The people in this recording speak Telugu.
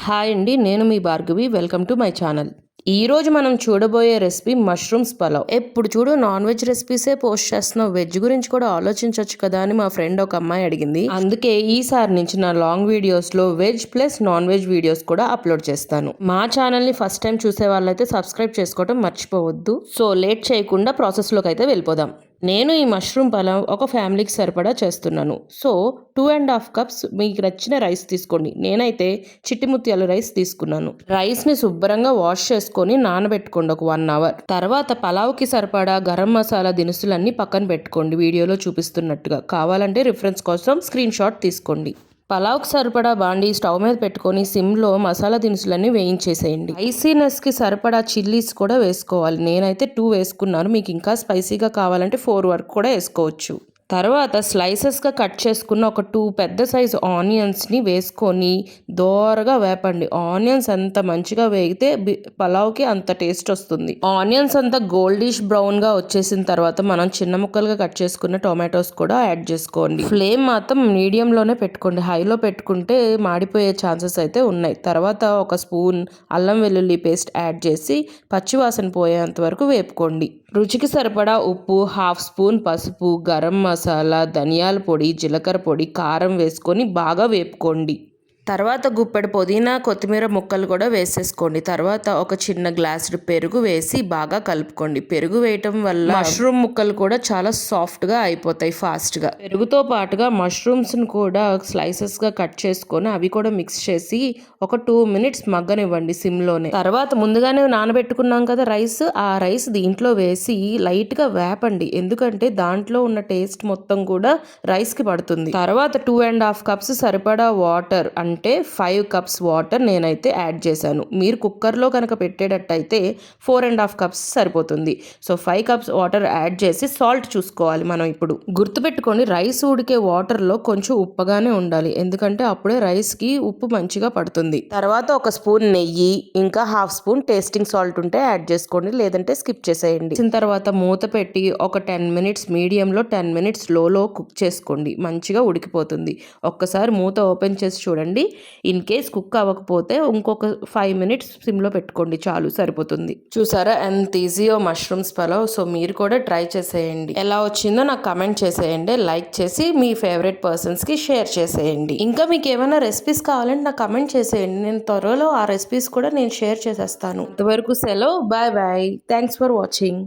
హాయ్ అండి, నేను మీ Bhargavi. Welcome to my channel. ఈరోజు మనం చూడబోయే రెసిపీ మష్రూమ్స్ పలావ్. ఎప్పుడు చూడు నాన్ వెజ్ రెసిపీసే పోస్ట్ చేస్తున్నావు, వెజ్ గురించి కూడా ఆలోచించవచ్చు కదా అని మా ఫ్రెండ్ ఒక అమ్మాయి అడిగింది. అందుకే ఈసారి నుంచి నా లాంగ్ వీడియోస్ లో veg plus non veg videos కూడా అప్లోడ్ చేస్తాను. మా ఛానల్ ని ఫస్ట్ టైం చూసే వాళ్ళైతే సబ్స్క్రైబ్ చేసుకోవడం మర్చిపోవద్దు. సో లేట్ చేయకుండా ప్రాసెస్ లోకి అయితే వెళ్ళిపోదాం. నేను ఈ మష్రూమ్ పలావ్ ఒక ఫ్యామిలీకి సరిపడా చేస్తున్నాను. సో 2.5 కప్స్ మీకు నచ్చిన రైస్ తీసుకోండి. నేనైతే చిట్టి ముత్యాల రైస్ తీసుకున్నాను. రైస్ని శుభ్రంగా వాష్ చేసుకొని నానబెట్టుకోండి ఒక 1 అవర్. తర్వాత పలావ్కి సరిపడా గరం మసాలా దినుసులన్నీ పక్కన పెట్టుకోండి, వీడియోలో చూపిస్తున్నట్టుగా. కావాలంటే రిఫరెన్స్ కోసం స్క్రీన్ షాట్ తీసుకోండి. పలావ్కి సరిపడా బాండి స్టవ్ మీద పెట్టుకొని సిమ్లో మసాలా దినుసులన్నీ వేయించేసేయండి. స్పైసీనెస్కి సరిపడా చిల్లీస్ కూడా వేసుకోవాలి. నేనైతే 2 వేసుకున్నాను, మీకు ఇంకా స్పైసీగా కావాలంటే 4 వరకు కూడా వేసుకోవచ్చు. తర్వాత స్లైసెస్గా కట్ చేసుకున్న ఒక 2 పెద్ద సైజు ఆనియన్స్ని వేసుకొని దోరగా వేపండి. ఆనియన్స్ ఎంత మంచిగా వేగితే పలావ్కి అంత టేస్ట్ వస్తుంది. ఆనియన్స్ అంతా గోల్డిష్ బ్రౌన్గా వచ్చేసిన తర్వాత మనం చిన్న ముక్కలుగా కట్ చేసుకున్న టొమాటోస్ కూడా యాడ్ చేసుకోండి. ఫ్లేమ్ మాత్రం మీడియంలోనే పెట్టుకోండి, హైలో పెట్టుకుంటే మాడిపోయే ఛాన్సెస్ అయితే ఉన్నాయి. తర్వాత ఒక స్పూన్ అల్లం వెల్లుల్లి పేస్ట్ యాడ్ చేసి పచ్చివాసన పోయేంత వరకు వేపుకోండి. రుచికి సరిపడా ఉప్పు, 1/2 స్పూన్ పసుపు, గరం మసాలా, ధనియాల పొడి, జీలకర్ర పొడి, కారం వేసుకొని బాగా వేపుకోండి. తర్వాత గుప్పెడు పుదీనా, కొత్తిమీర ముక్కలు కూడా వేసేసుకోండి. తర్వాత ఒక చిన్న గ్లాసుడు పెరుగు వేసి బాగా కలుపుకోండి. పెరుగు వేయటం వల్ల మష్రూమ్ ముక్కలు కూడా చాలా సాఫ్ట్గా అయిపోతాయి ఫాస్ట్గా. పెరుగుతో పాటుగా మష్రూమ్స్ని కూడా స్లైసెస్గా కట్ చేసుకొని అవి కూడా మిక్స్ చేసి ఒక 2 మినిట్స్ మగ్గనివ్వండి సిమ్లోనే. తర్వాత ముందుగానే నానబెట్టుకున్నాం కదా ఆ రైస్ దీంట్లో వేసి లైట్గా వేపండి, ఎందుకంటే దాంట్లో ఉన్న టేస్ట్ మొత్తం కూడా రైస్కి పడుతుంది. తర్వాత 2.5 కప్స్ సరిపడా వాటర్ అంటే 5 కప్స్ వాటర్ నేనైతే యాడ్ చేశాను. మీరు కుక్కర్లో కనుక పెట్టేటట్టయితే 4.5 కప్స్ సరిపోతుంది. సో 5 కప్స్ వాటర్ యాడ్ చేసి సాల్ట్ చూసుకోవాలి. మనం ఇప్పుడు గుర్తుపెట్టుకొని రైస్ ఉడికే వాటర్లో కొంచెం ఉప్పగానే ఉండాలి, ఎందుకంటే అప్పుడే రైస్కి ఉప్పు మంచిగా పడుతుంది. తర్వాత ఒక స్పూన్ నెయ్యి, ఇంకా 1/2 స్పూన్ టేస్టింగ్ సాల్ట్ ఉంటే యాడ్ చేసుకోండి, లేదంటే స్కిప్ చేసేయండి. తర్వాత మూత పెట్టి ఒక 10 మినిట్స్ మీడియంలో 10 మినిట్స్ లోలో కుక్ చేసుకోండి. మంచిగా ఉడికిపోతుంది. ఒక్కసారి మూత ఓపెన్ చేసి చూడండి. ఇన్ కేస్ కుక్ అవ్వకపోతే ఇంకొక 5 మినిట్స్ సిమ్లో పెట్టుకోండి, చాలు, సరిపోతుంది. చూసారా ఎంత ఈజీయో మష్రూమ్స్ పలావ్. సో మీరు కూడా ట్రై చేసేయండి. ఎలా వచ్చిందో నాకు కమెంట్ చేసేయండి, లైక్ చేసి మీ ఫేవరెట్ పర్సన్స్కి షేర్ చేసేయండి. ఇంకా మీకు ఏమైనా రెసిపీస్ కావాలంటే నాకు కమెంట్ చేసేయండి, నేను త్వరలో ఆ రెసిపీస్ కూడా నేను షేర్ చేసేస్తాను. అంతవరకు సెలవు, bye bye. Thanks for watching.